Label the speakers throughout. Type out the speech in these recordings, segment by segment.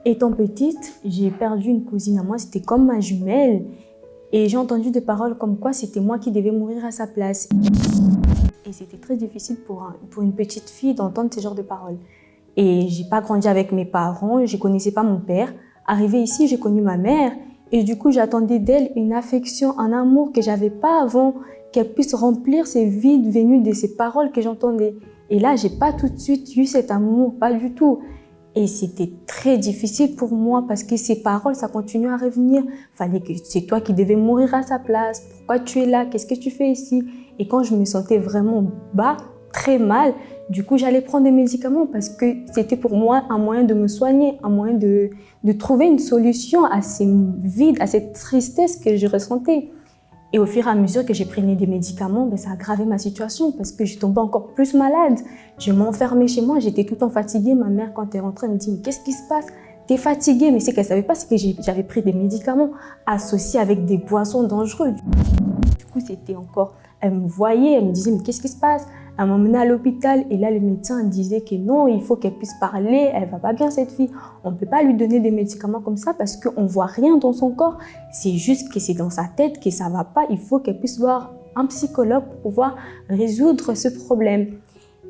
Speaker 1: Étant petite, j'ai perdu une cousine à moi, c'était comme ma jumelle. Et j'ai entendu des paroles comme quoi c'était moi qui devais mourir à sa place. Et c'était très difficile pour une petite fille d'entendre ce genre de paroles. Et j'ai pas grandi avec mes parents, je connaissais pas mon père. Arrivée ici, j'ai connu ma mère. Et du coup, j'attendais d'elle une affection, un amour que j'avais pas avant, qu'elle puisse remplir ces vides venus de ces paroles que j'entendais. Et là, j'ai pas tout de suite eu cet amour, pas du tout. Et c'était très difficile pour moi parce que ces paroles, ça continue à revenir. Fallait que c'est toi qui devais mourir à sa place. Pourquoi tu es là? Qu'est-ce que tu fais ici? Et quand je me sentais vraiment bas, très mal, du coup, j'allais prendre des médicaments parce que c'était pour moi un moyen de me soigner, un moyen de trouver une solution à ces vides, à cette tristesse que je ressentais. Et au fur et à mesure que j'ai pris des médicaments, ça a aggravé ma situation parce que je tombais encore plus malade. Je m'enfermais chez moi, j'étais tout le temps fatiguée. Ma mère, quand elle est rentrée, elle me dit « Mais qu'est-ce qui se passe? T'es fatiguée ?» Mais c'est qu'elle ne savait pas, c'est que j'avais pris des médicaments associés avec des boissons dangereuses. Du coup, c'était encore... Elle me voyait, elle me disait « Mais qu'est-ce qui se passe ?» Elle m'emmenait à l'hôpital et là, le médecin disait que non, il faut qu'elle puisse parler, elle va pas bien cette fille. On ne peut pas lui donner des médicaments comme ça parce qu'on ne voit rien dans son corps. C'est juste que c'est dans sa tête que ça ne va pas. Il faut qu'elle puisse voir un psychologue pour pouvoir résoudre ce problème.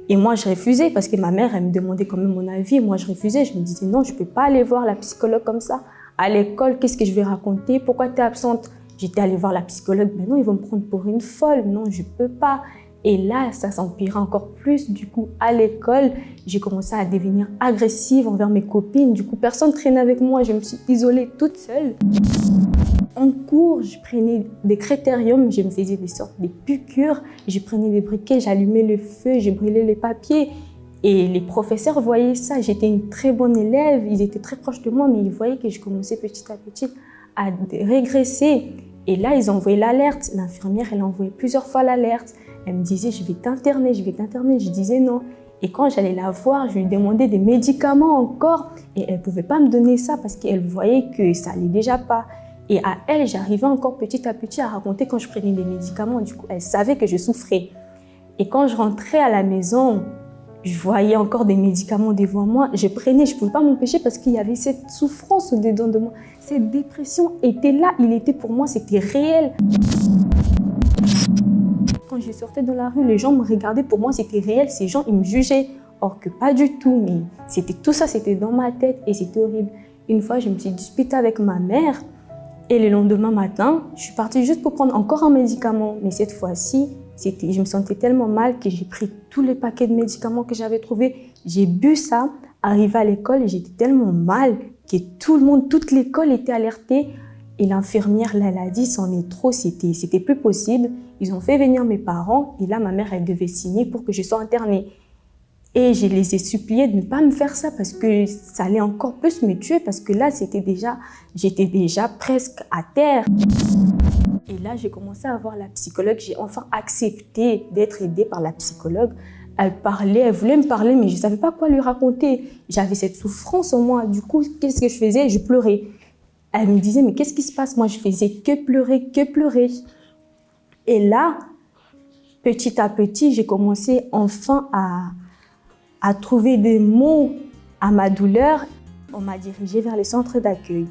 Speaker 1: Et moi, je refusais parce que ma mère, elle me demandait quand même mon avis. Moi, je refusais. Je me disais non, je ne peux pas aller voir la psychologue comme ça. À l'école, qu'est-ce que je vais raconter? Pourquoi tu es absente? J'étais allée voir la psychologue. Mais non, ils vont me prendre pour une folle. Non, je ne peux pas. Et là, ça s'empirait encore plus. Du coup, à l'école, j'ai commencé à devenir agressive envers mes copines. Du coup, personne ne traînait avec moi. Je me suis isolée toute seule. En cours, je prenais des critériums, je me faisais des sortes de piqûres. Je prenais des briquets, j'allumais le feu, je brûlais les papiers. Et les professeurs voyaient ça. J'étais une très bonne élève. Ils étaient très proches de moi, mais ils voyaient que je commençais petit à petit à régresser. Et là, ils ont envoyé l'alerte. L'infirmière, elle a envoyé plusieurs fois l'alerte. Elle me disait, je vais t'interner, je vais t'interner. Je disais non. Et quand j'allais la voir, je lui demandais des médicaments encore. Et elle ne pouvait pas me donner ça parce qu'elle voyait que ça n'allait déjà pas. Et à elle, j'arrivais encore petit à petit à raconter quand je prenais des médicaments. Du coup, elle savait que je souffrais. Et quand je rentrais à la maison, je voyais encore des médicaments devant moi. Je prenais, je ne pouvais pas m'empêcher parce qu'il y avait cette souffrance au-dedans de moi. Cette dépression était là, il était pour moi, c'était réel. Quand je sortais dans la rue, les gens me regardaient, pour moi c'était réel, ces gens ils me jugeaient. Or que pas du tout, mais c'était tout ça, c'était dans ma tête et c'était horrible. Une fois, je me suis disputée avec ma mère et le lendemain matin, je suis partie juste pour prendre encore un médicament. Mais cette fois-ci, je me sentais tellement mal que j'ai pris tous les paquets de médicaments que j'avais trouvés. J'ai bu ça, arrivée à l'école, j'étais tellement mal que tout le monde, toute l'école était alertée. Et l'infirmière, là, elle a dit, c'en est trop, c'était plus possible. Ils ont fait venir mes parents et là, ma mère, elle devait signer pour que je sois internée. Et je les ai suppliés de ne pas me faire ça parce que ça allait encore plus me tuer parce que là, j'étais déjà presque à terre. Et là, j'ai commencé à voir la psychologue. J'ai enfin accepté d'être aidée par la psychologue. Elle parlait, elle voulait me parler, mais je ne savais pas quoi lui raconter. J'avais cette souffrance en moi. Du coup, qu'est-ce que je faisais? Je pleurais. Elle me disait, mais qu'est-ce qui se passe? Moi, je faisais que pleurer, que pleurer. Et là, petit à petit, j'ai commencé enfin à trouver des mots à ma douleur. On m'a dirigée vers les centres d'accueil.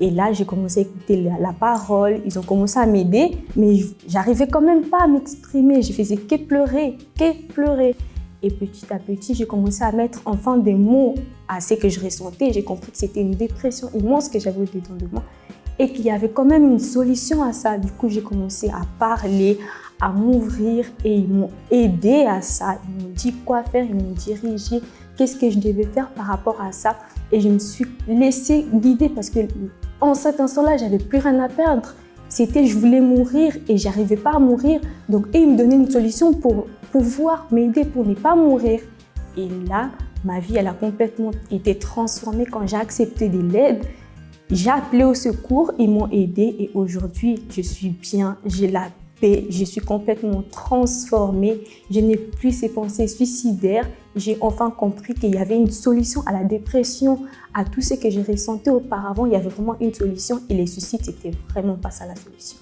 Speaker 1: Et là, j'ai commencé à écouter la parole. Ils ont commencé à m'aider, mais j'arrivais quand même pas à m'exprimer. Je faisais que pleurer, que pleurer. Et petit à petit, j'ai commencé à mettre enfin des mots à ce que je ressentais. J'ai compris que c'était une dépression immense que j'avais au-dedans de moi et qu'il y avait quand même une solution à ça. Du coup, j'ai commencé à parler, à m'ouvrir et ils m'ont aidé à ça. Ils m'ont dit quoi faire, ils m'ont dirigé, qu'est-ce que je devais faire par rapport à ça. Et je me suis laissée guider parce que en cet instant-là, j'avais plus rien à perdre. C'était je voulais mourir et j'arrivais pas à mourir. Donc, ils me donnaient une solution pour pouvoir m'aider pour ne pas mourir. Et là, ma vie, elle a complètement été transformée quand j'ai accepté de l'aide. J'ai appelé au secours, ils m'ont aidée et aujourd'hui, je suis bien, j'ai la paix, je suis complètement transformée. Je n'ai plus ces pensées suicidaires. J'ai enfin compris qu'il y avait une solution à la dépression, à tout ce que j'ai ressenti auparavant. Il y avait vraiment une solution et les suicides, c'était vraiment pas ça la solution.